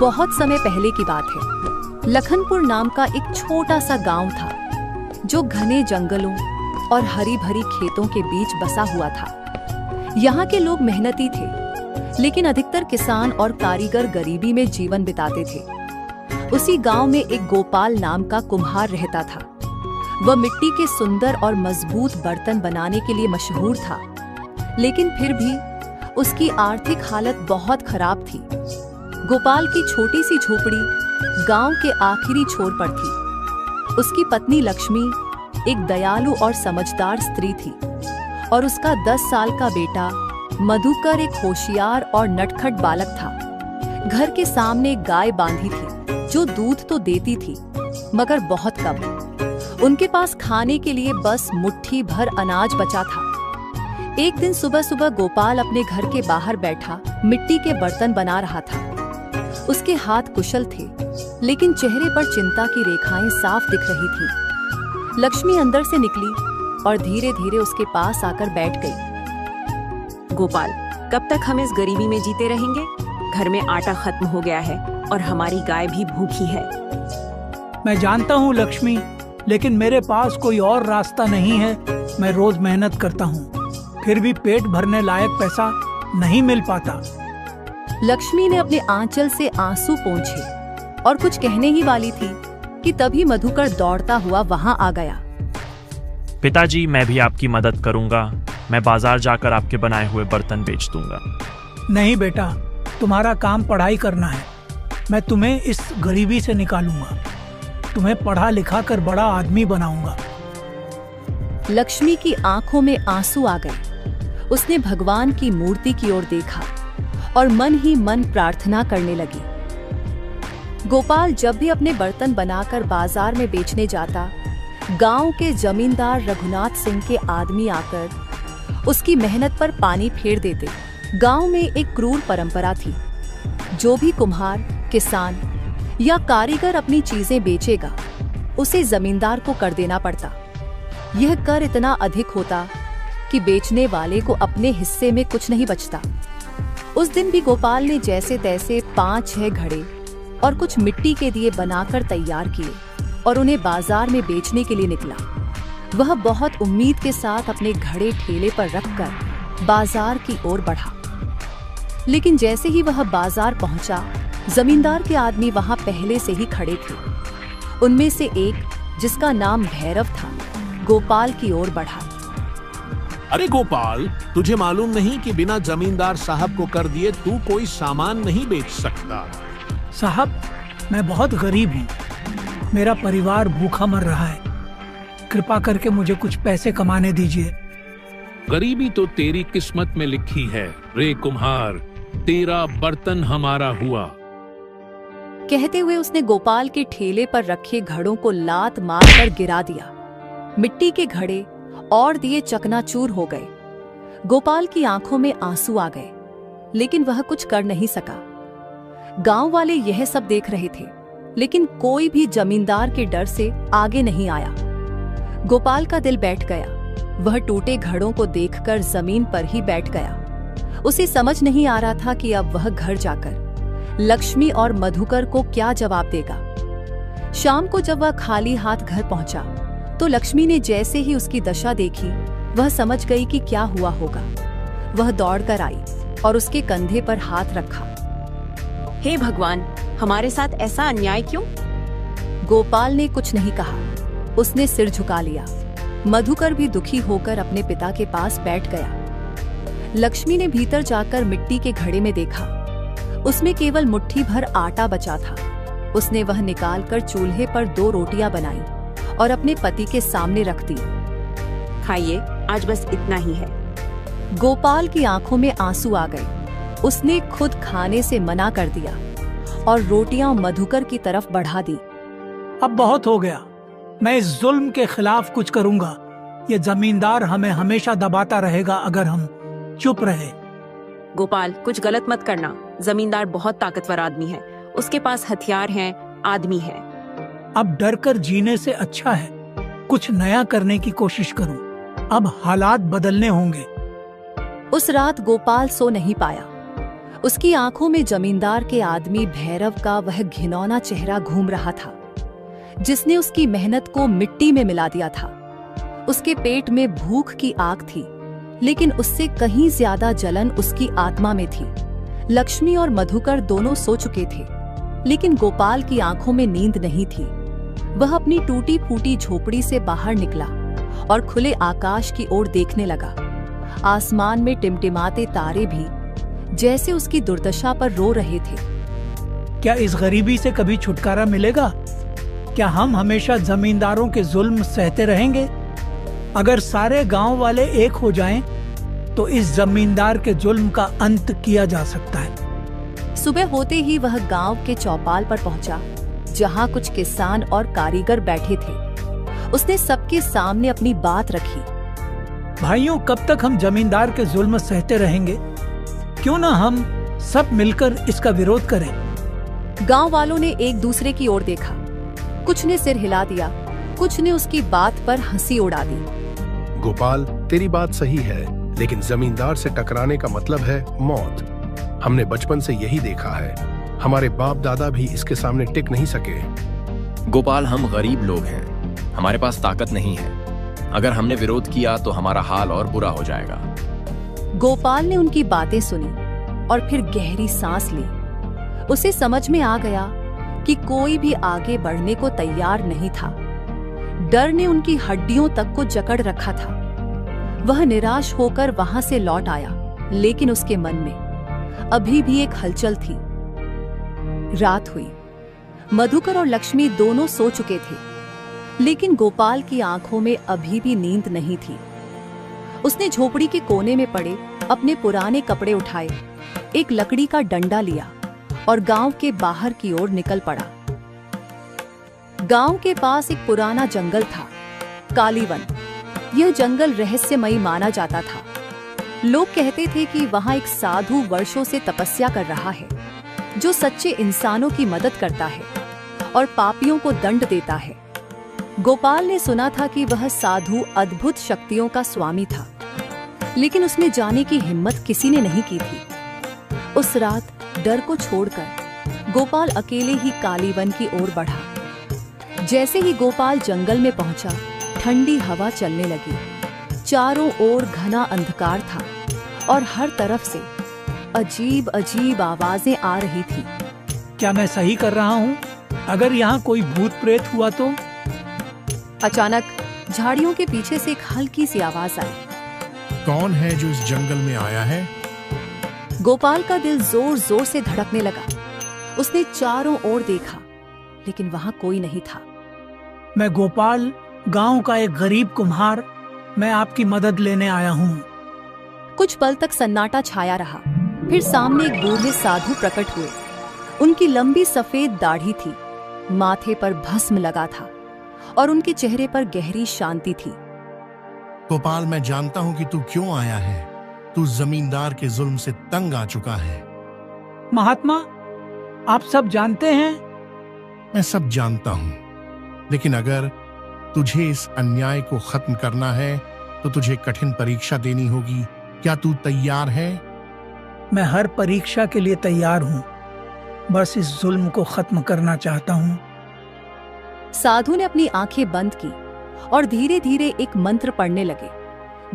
बहुत समय पहले की बात है। लखनपुर नाम का एक छोटा सा गांव था जो घने जंगलों और हरी भरी खेतों के बीच बसा हुआ था। यहाँ के लोग मेहनती थे, लेकिन अधिकतर किसान और कारीगर गरीबी में जीवन बिताते थे। उसी गांव में एक गोपाल नाम का कुम्हार रहता था। वह मिट्टी के सुंदर और मजबूत बर्तन बनाने के लिए मशहूर था, लेकिन फिर भी उसकी आर्थिक हालत बहुत खराब थी। गोपाल की छोटी सी झोपड़ी गांव के आखिरी छोर पर थी। उसकी पत्नी लक्ष्मी एक दयालु और समझदार स्त्री थी और उसका 10 साल का बेटा मधुकर एक होशियार और नटखट बालक था। घर के सामने एक गाय बांधी थी जो दूध तो देती थी, मगर बहुत कम। उनके पास खाने के लिए बस मुट्ठी भर अनाज बचा था। एक दिन सुबह सुबह गोपाल अपने घर के बाहर बैठा मिट्टी के बर्तन बना रहा था। उसके हाथ कुशल थे, लेकिन चेहरे पर चिंता की रेखाएं साफ दिख रही थीं। लक्ष्मी अंदर से निकली और धीरे धीरे उसके पास आकर बैठ गई। गोपाल, कब तक हम इस गरीबी में जीते रहेंगे? घर में आटा खत्म हो गया है और हमारी गाय भी भूखी है। मैं जानता हूँ लक्ष्मी, लेकिन मेरे पास कोई और रास्ता नहीं है। मैं रोज मेहनत करता हूँ, फिर भी पेट भरने लायक पैसा नहीं मिल पाता। लक्ष्मी ने अपने आंचल से आंसू पोंछे और कुछ कहने ही वाली थी कि तभी मधुकर दौड़ता हुआ वहां आ गया। पिताजी, मैं भी आपकी मदद करूंगा। मैं बाजार जाकर आपके बनाए हुए बर्तन बेच दूंगा। नहीं बेटा, तुम्हारा काम पढ़ाई करना है। मैं तुम्हें इस गरीबी से निकालूंगा। तुम्हें पढ़ा लिखा कर बड़ा आदमी बनाऊंगा। लक्ष्मी की आंखों में आंसू आ गए। उसने भगवान की मूर्ति की ओर देखा और मन ही मन प्रार्थना करने लगी। गोपाल जब भी अपने बर्तन बनाकर बाजार में बेचने जाता, गांव के जमींदार रघुनाथ सिंह के आदमी आकर उसकी मेहनत पर पानी फेर देते। गांव में एक क्रूर परंपरा थी, जो भी कुम्हार, किसान या कारीगर अपनी चीजें बेचेगा, उसे जमींदार को कर देना पड़ता। यह कर इतना अधिक होता कि बेचने वाले को अपने हिस्से में कुछ नहीं बचता। उस दिन भी गोपाल ने जैसे तैसे 5-6 घड़े और कुछ मिट्टी के दिए बनाकर तैयार किए और उन्हें बाजार में बेचने के लिए निकला। वह बहुत उम्मीद के साथ अपने घड़े ठेले पर रखकर बाजार की ओर बढ़ा, लेकिन जैसे ही वह बाजार पहुंचा, जमींदार के आदमी वहां पहले से ही खड़े थे। उनमें से एक, जिसका नाम भैरव था, गोपाल की ओर बढ़ा। अरे गोपाल, तुझे मालूम नहीं कि बिना जमींदार साहब को कर दिए तू कोई सामान नहीं बेच सकता। साहब, मैं बहुत गरीब हूँ। मेरा परिवार भूखा मर रहा है। कृपा करके मुझे कुछ पैसे कमाने दीजिए। गरीबी तो तेरी किस्मत में लिखी है रे कुम्हार। तेरा बर्तन हमारा हुआ। कहते हुए उसने गोपाल के ठेले पर रखे घड़ों को लात मारकर गिरा दिया। मिट्टी के घड़े और दिए चकनाचूर हो गए। गोपाल की आंखों में आंसू आ गए, लेकिन वह कुछ कर नहीं सका। गांव वाले यह सब देख रहे थे, लेकिन कोई भी जमींदार के डर से आगे नहीं आया। गोपाल का दिल बैठ गया। वह टूटे घड़ों को देखकर जमीन पर ही बैठ गया। उसे समझ नहीं आ रहा था कि अब वह घर जाकर लक्ष्मी और मधुकर को क्या जवाब देगा। शाम को जब वह खाली हाथ घर पहुंचा, तो लक्ष्मी ने जैसे ही उसकी दशा देखी, वह समझ गई कि क्या हुआ होगा। वह दौड़कर आई और उसके कंधे पर हाथ रखा। हे भगवान, हमारे साथ ऐसा अन्याय क्यों? गोपाल ने कुछ नहीं कहा। उसने सिर झुका लिया। मधुकर भी दुखी होकर अपने पिता के पास बैठ गया। लक्ष्मी ने भीतर जाकर मिट्टी के घड़े में देखा। उसमें केवल मुट्ठी भर आटा बचा था। उसने वह निकालकर चूल्हे पर 2 रोटियां बनाई और अपने पति के सामने रख दी। खाइए, आज बस इतना ही है। गोपाल की आंखों में आंसू आ गए। उसने खुद खाने से मना कर दिया और रोटियां मधुकर की तरफ बढ़ा दी। अब बहुत हो गया। मैं इस जुल्म के खिलाफ कुछ करूंगा। ये जमींदार हमें हमेशा दबाता रहेगा अगर हम चुप रहे। गोपाल, कुछ गलत मत करना। जमींदार बहुत ताकतवर आदमी है। उसके पास हथियार हैं, आदमी है। अब डर कर जीने से अच्छा है कुछ नया करने की कोशिश करूं। अब हालात बदलने होंगे। उस रात गोपाल सो नहीं पाया। उसकी आंखों में जमींदार के आदमी भैरव का वह घिनौना चेहरा घूम रहा था, जिसने उसकी मेहनत को मिट्टी में मिला दिया था। उसके पेट में भूख की आग थी, लेकिन उससे कहीं ज्यादा जलन उसकी आत्मा में थी। लक्ष्मी और मधुकर दोनों सो चुके थे, लेकिन गोपाल की आंखों में नींद नहीं थी। वह अपनी टूटी फूटी झोपड़ी से बाहर निकला और खुले आकाश की ओर देखने लगा। आसमान में टिमटिमाते तारे भी जैसे उसकी दुर्दशा पर रो रहे थे। क्या इस गरीबी से कभी छुटकारा मिलेगा? क्या हम हमेशा जमींदारों के जुल्म सहते रहेंगे? अगर सारे गांव वाले एक हो जाएं, तो इस जमींदार के जुल्म का अंत किया जा सकता है। सुबह होते ही वह गांव के चौपाल पर पहुंचा, जहां कुछ किसान और कारीगर बैठे थे। उसने सबके सामने अपनी बात रखी। भाइयों, कब तक हम जमींदार के जुल्म सहते रहेंगे? क्यों ना हम सब मिलकर इसका विरोध करें? गांव वालों ने एक दूसरे की ओर देखा। कुछ ने सिर हिला दिया, कुछ ने उसकी बात पर हंसी उड़ा दी। गोपाल, तेरी बात सही है, लेकिन जमींदार से टकराने का मतलब है मौत। हमने बचपन से यही देखा है। हमारे बाप दादा भी इसके सामने टिक नहीं सके। गोपाल, हम गरीब लोग हैं, हमारे पास ताकत नहीं है। अगर हमने विरोध किया तो हमारा हाल और बुरा हो जाएगा। गोपाल ने उनकी बातें सुनी और फिर गहरी सांस ली। उसे समझ में आ गया कि कोई भी आगे बढ़ने को तैयार नहीं था। डर ने उनकी हड्डियों तक को जकड़ रखा था। वह निराश होकर वहां से लौट आया, लेकिन उसके मन में अभी भी एक हलचल थी। रात हुई। मधुकर और लक्ष्मी दोनों सो चुके थे, लेकिन गोपाल की आंखों में अभी भी नींद नहीं थी। उसने झोपड़ी के कोने में पड़े अपने पुराने कपड़े उठाए, एक लकड़ी का डंडा लिया और गांव के बाहर की ओर निकल पड़ा। गांव के पास एक पुराना जंगल था, कालीवन। यह जंगल रहस्यमयी माना जाता था। लोग कहते थे कि वहां एक साधु वर्षों से तपस्या कर रहा है, जो सच्चे इंसानों की मदद करता है और पापियों को दंड देता है। गोपाल ने सुना था कि वह साधु अद्भुत शक्तियों का स्वामी था, लेकिन उसमें जाने की हिम्मत किसी ने नहीं की थी। उस रात डर को छोड़कर गोपाल अकेले ही कालीवन की ओर बढ़ा। जैसे ही गोपाल जंगल में पहुंचा, ठंडी हवा चलने लगी। चारों ओर घना अंधकार था और हर तरफ से अजीब अजीब आवाजें आ रही थी। क्या मैं सही कर रहा हूँ? अगर यहाँ कोई भूत प्रेत हुआ तो? अचानक झाड़ियों के पीछे से एक हल्की सी आवाज आई। कौन है जो इस जंगल में आया है? गोपाल का दिल जोर जोर से धड़कने लगा। उसने चारों ओर देखा, लेकिन वहां कोई नहीं था। मैं गोपाल, गांव का एक गरीब कुम्हार। मैं आपकी मदद लेने आया हूँ। कुछ पल तक सन्नाटा छाया रहा। फिर सामने एक बूढ़े साधु प्रकट हुए। उनकी लंबी सफेद दाढ़ी थी, माथे पर भस्म लगा था और उनके चेहरे पर गहरी शांति थी। गोपाल, मैं जानता हूँ कि तू क्यों आया है। तू जमींदार के जुल्म से तंग आ चुका है। महात्मा, आप सब जानते हैं। मैं सब जानता हूँ, लेकिन अगर तुझे इस अन्याय को खत्म करना है तो तुझे कठिन परीक्षा देनी होगी। क्या तू तैयार है? मैं हर परीक्षा के लिए तैयार हूँ। बस इस जुल्म को खत्म करना चाहता हूँ। साधु ने अपनी आंखें बंद की और धीरे धीरे एक मंत्र पढ़ने लगे।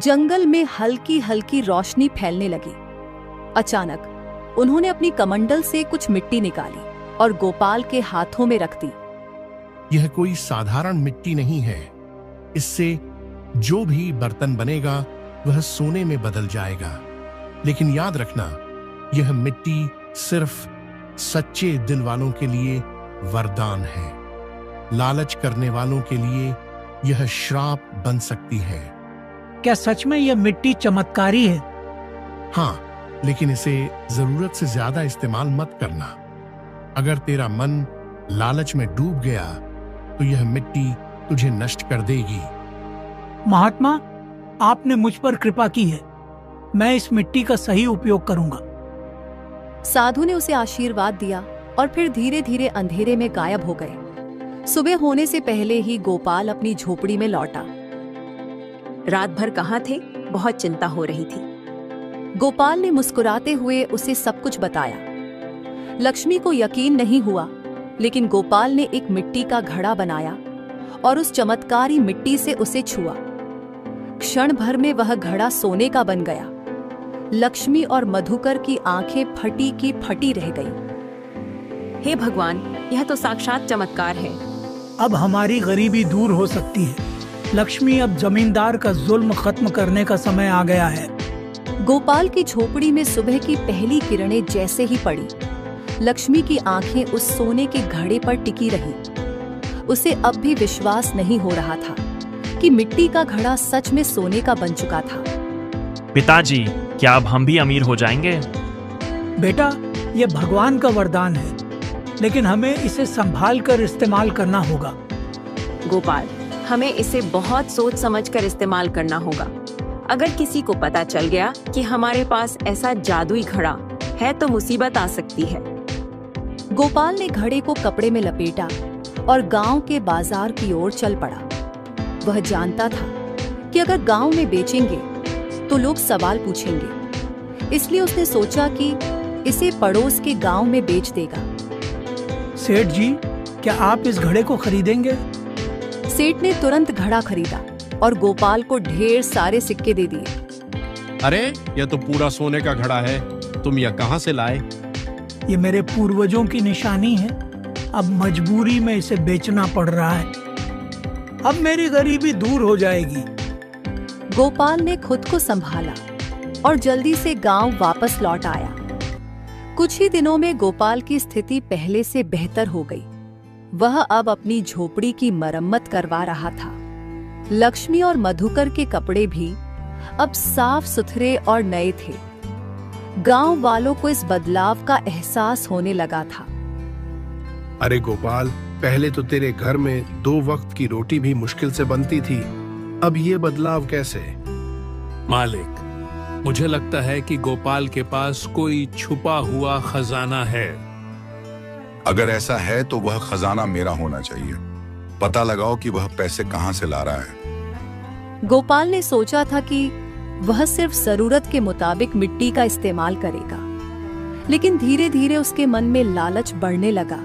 जंगल में हल्की हल्की रोशनी फैलने लगी। अचानक उन्होंने अपनी कमंडल से कुछ मिट्टी निकाली और गोपाल के हाथों में रख दी। यह कोई साधारण मिट्टी नहीं है। इससे जो भी बर्तन बनेगा वह सोने में बदल जाएगा। लेकिन याद रखना, यह मिट्टी सिर्फ सच्चे दिल वालों के लिए वरदान है। लालच करने वालों के लिए यह श्राप बन सकती है। क्या सच में यह मिट्टी चमत्कारी है? हाँ, लेकिन इसे जरूरत से ज्यादा इस्तेमाल मत करना। अगर तेरा मन लालच में डूब गया तो यह मिट्टी तुझे नष्ट कर देगी। महात्मा, आपने मुझ पर कृपा की है। मैं इस मिट्टी का सही उपयोग करूंगा। साधु ने उसे आशीर्वाद दिया और फिर धीरे धीरे अंधेरे में गायब हो गए। सुबह होने से पहले ही गोपाल अपनी झोपड़ी में लौटा। रात भर कहाँ थे? बहुत चिंता हो रही थी। गोपाल ने मुस्कुराते हुए उसे सब कुछ बताया। लक्ष्मी को यकीन नहीं हुआ, लेकिन गोपाल ने एक मिट्टी का घड़ा बनाया और उस चमत्कारी मिट्टी से उसे छुआ। क्षण भर में वह घड़ा सोने का बन गया। लक्ष्मी और मधुकर की आंखें फटी की फटी रह गईं। हे भगवान, यह तो साक्षात चमत्कार है। अब हमारी गरीबी दूर हो सकती है। लक्ष्मी, अब जमींदार का जुल्म खत्म करने का समय आ गया है। गोपाल की झोपड़ी में सुबह की पहली किरणें जैसे ही पड़ी, लक्ष्मी की आंखें उस सोने के घड़े पर टिकी रही। उसे अब भी विश्वास नहीं हो रहा था कि मिट्टी का घड़ा सच में सोने का बन चुका था। पिताजी, क्या अब हम भी अमीर हो जाएंगे? बेटा, ये भगवान का वरदान है, लेकिन हमें इसे संभाल कर इस्तेमाल करना होगा। गोपाल, हमें इसे बहुत सोच समझकर इस्तेमाल करना होगा। अगर किसी को पता चल गया कि हमारे पास ऐसा जादुई घड़ा है तो मुसीबत आ सकती है। गोपाल ने घड़े को कपड़े में लपेटा और गांव के बाजार की ओर चल पड़ा। वह जानता था कि अगर गांव में बेचेंगे तो लोग सवाल पूछेंगे, इसलिए उसने सोचा कि इसे पड़ोस के गांव में बेच देगा। सेठ जी, क्या आप इस घड़े को खरीदेंगे? सेठ ने तुरंत घड़ा खरीदा और गोपाल को ढेर सारे सिक्के दे दिए। अरे, यह तो पूरा सोने का घड़ा है। तुम यह कहां से लाए? ये मेरे पूर्वजों की निशानी है। अब मजबूरी में इसे बेचना पड़ रहा है। अब मेरी गरीबी दूर हो जाएगी। गोपाल ने खुद को संभाला और जल्दी से गांव वापस लौट आया। कुछ ही दिनों में गोपाल की स्थिति पहले से बेहतर हो गई। वह अब अपनी झोपड़ी की मरम्मत करवा रहा था। लक्ष्मी और मधुकर के कपड़े भी अब साफ सुथरे और नए थे। गांव वालों को इस बदलाव का एहसास होने लगा था। अरे गोपाल, पहले तो तेरे घर में 2 वक्त की रोटी भी मुश्किल से बनती थी, अब ये बदलाव कैसे? मालिक, मुझे लगता है कि गोपाल के पास कोई छुपा हुआ खजाना है। अगर ऐसा है तो वह खजाना मेरा होना चाहिए। पता लगाओ कि वह पैसे कहां से ला रहा है। गोपाल ने सोचा था कि वह सिर्फ जरूरत के मुताबिक मिट्टी का इस्तेमाल करेगा, लेकिन धीरे धीरे उसके मन में लालच बढ़ने लगा।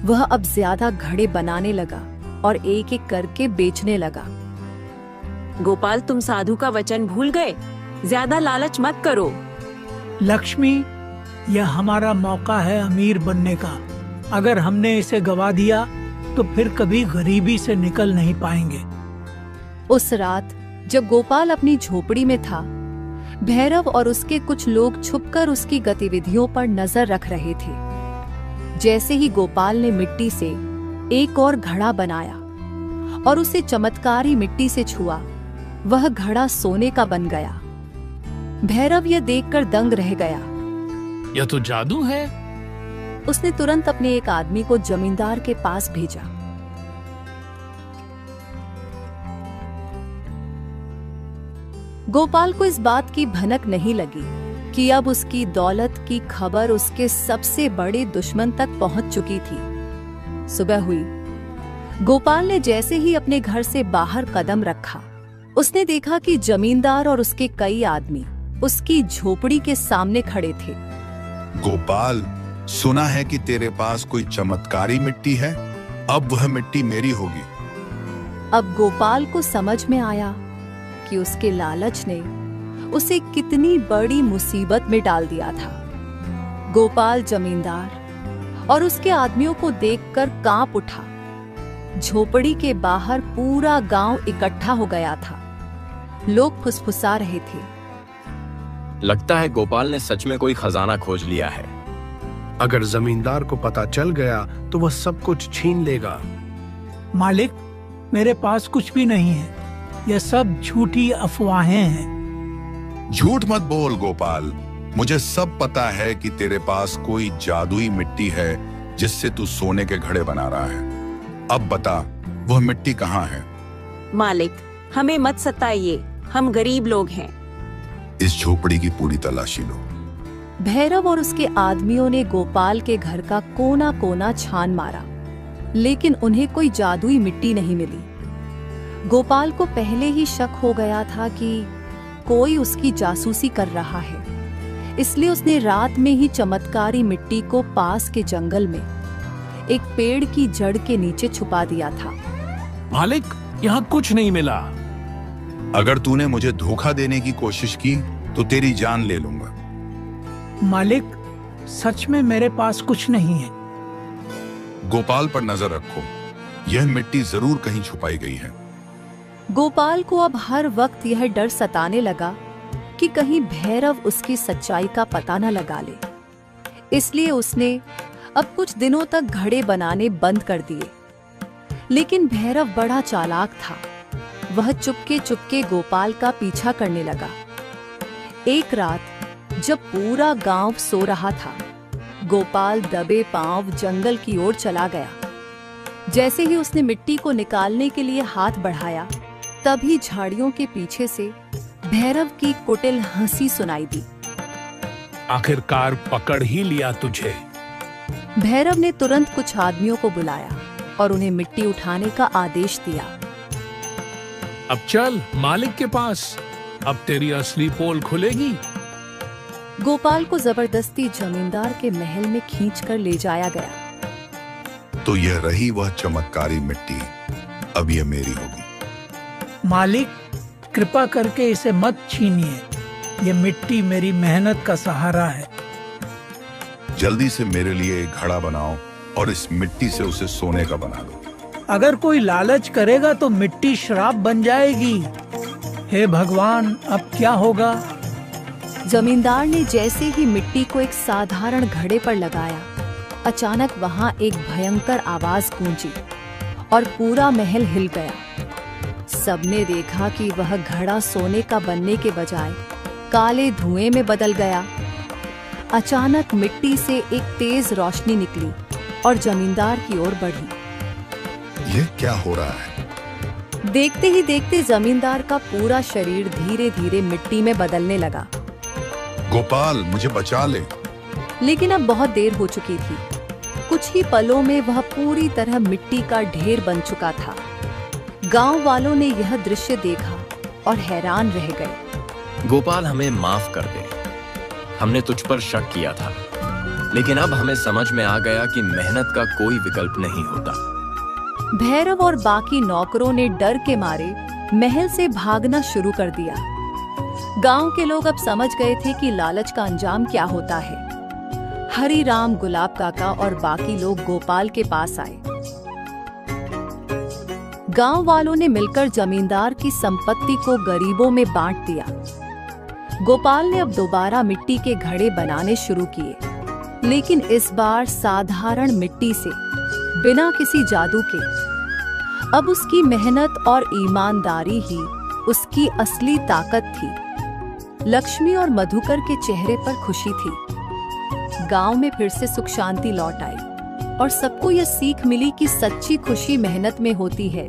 वह अब ज्यादा घड़े बनाने लगा और एक एक करके बेचने लगा। गोपाल, तुम साधु का वचन भूल गए। ज्यादा लालच मत करो। लक्ष्मी, यह हमारा मौका है अमीर बनने का। अगर हमने इसे गवा दिया तो फिर कभी गरीबी से निकल नहीं पाएंगे। उस रात जब गोपाल अपनी झोपड़ी में था, भैरव और उसके कुछ लोग छुपकर उसकी गतिविधियों पर नजर रख रहे थे। जैसे ही गोपाल ने मिट्टी से एक और घड़ा बनाया और उसे चमत्कारी मिट्टी से छुआ, वह घड़ा सोने का बन गया। भैरव यह देखकर दंग रह गया। यह तो जादू है। उसने तुरंत अपने एक आदमी को जमींदार के पास भेजा। गोपाल को इस बात की भनक नहीं लगी कि अब उसकी दौलत की खबर उसके सबसे बड़े दुश्मन तक पहुंच चुकी थी। सुबह हुई। गोपाल ने जैसे ही अपने घर से बाहर कदम रखा, उसने देखा कि जमींदार और उसके कई आदमी उसकी झोपड़ी के सामने खड़े थे। गोपाल, सुना है कि तेरे पास कोई चमत्कारी मिट्टी है। अब वह मिट्टी मेरी होगी। अब गोपाल को समझ में आया कि उसके लालच ने उसे कितनी बड़ी मुसीबत में डाल दिया था। गोपाल जमींदार और उसके आदमियों को देखकर कांप उठा। झोपड़ी के बाहर पूरा गांव इकट्ठा हो गया था। लोग फुसफुसा रहे थे। लगता है गोपाल ने सच में कोई खजाना खोज लिया है। अगर जमींदार को पता चल गया तो वह सब कुछ छीन लेगा। मालिक, मेरे पास कुछ भी नहीं है। यह सब झूठी अफवाहें हैं। झूठ मत बोल गोपाल, मुझे सब पता है कि तेरे पास कोई जादुई मिट्टी है जिससे तू सोने के घड़े बना रहा है। अब बता, वह मिट्टी कहाँ है? मालिक, हमें मत सताइए, हम गरीब लोग हैं। इस झोपड़ी की पूरी तलाशी लो। भैरव और उसके आदमियों ने गोपाल के घर का कोना कोना छान मारा, लेकिन उन्हें कोई जादुई मिट्टी नहीं मिली। गोपाल को पहले ही शक हो गया था कि कोई उसकी जासूसी कर रहा है, इसलिए उसने रात में ही चमत्कारी मिट्टी को पास के जंगल में एक पेड़ की जड़ के नीचे छुपा दिया था। मालिक, यहाँ कुछ नहीं मिला। अगर तूने मुझे धोखा देने की कोशिश की तो तेरी जान ले लूंगा। मालिक, सच में मेरे पास कुछ नहीं है। गोपाल पर नजर रखो, यह मिट्टी जरूर कहीं छुपाई गई है। गोपाल को अब हर वक्त यह डर सताने लगा कि कहीं भैरव उसकी सच्चाई का पता न लगा ले, इसलिए उसने अब कुछ दिनों तक घड़े बनाने बंद कर दिए। लेकिन भैरव बड़ा चालाक था, वह चुपके चुपके गोपाल का पीछा करने लगा। एक रात जब पूरा गांव सो रहा था, गोपाल दबे पांव जंगल की ओर चला गया। जैसे ही उसने मिट्टी को निकालने के लिए हाथ बढ़ाया, तभी झाड़ियों के पीछे से भैरव की कुटिल हंसी सुनाई दी। आखिरकार पकड़ ही लिया तुझे। भैरव ने तुरंत कुछ आदमियों को बुलाया और उन्हें मिट्टी उठाने का आदेश दिया। अब चल मालिक के पास, अब तेरी असली पोल खुलेगी। गोपाल को जबरदस्ती जमींदार के महल में खींचकर ले जाया गया। तो यह रही वह चमत्कारी मिट्टी, अब यह मेरी होगी। मालिक, कृपा करके इसे मत छीनिए, ये मिट्टी मेरी मेहनत का सहारा है। जल्दी से मेरे लिए एक घड़ा बनाओ और इस मिट्टी से उसे सोने का बना दो। अगर कोई लालच करेगा तो मिट्टी श्राप बन जाएगी। हे भगवान, अब क्या होगा? जमींदार ने जैसे ही मिट्टी को एक साधारण घड़े पर लगाया, अचानक वहां एक भयंकर आवाज गूंजी और पूरा महल हिल गया। सबने देखा कि वह घड़ा सोने का बनने के बजाय काले धुएं में बदल गया। अचानक मिट्टी से एक तेज रोशनी निकली और जमींदार की ओर बढ़ी। यह क्या हो रहा है? देखते ही देखते जमींदार का पूरा शरीर धीरे धीरे मिट्टी में बदलने लगा। गोपाल, मुझे बचा ले। लेकिन अब बहुत देर हो चुकी थी। कुछ ही पलों में वह पूरी तरह मिट्टी का ढेर बन चुका था। गांव वालों ने यह दृश्य देखा और हैरान रह गए। गोपाल, हमें माफ कर दे, हमने तुझ पर शक किया था, लेकिन अब हमें समझ में आ गया कि मेहनत का कोई विकल्प नहीं होता। भैरव और बाकी नौकरों ने डर के मारे महल से भागना शुरू कर दिया। गांव के लोग अब समझ गए थे कि लालच का अंजाम क्या होता है। हरी राम, गुलाब काका और बाकी लोग गोपाल के पास आए। गांव वालों ने मिलकर जमींदार की संपत्ति को गरीबों में बांट दिया। गोपाल ने अब दोबारा मिट्टी के घड़े बनाने शुरू किए, लेकिन इस बार साधारण मिट्टी से, बिना किसी जादू के। अब उसकी मेहनत और ईमानदारी ही उसकी असली ताकत थी। लक्ष्मी और मधुकर के चेहरे पर खुशी थी। गांव में फिर से सुख शांति लौट आई और सबको यह सीख मिली कि सच्ची खुशी मेहनत में होती है।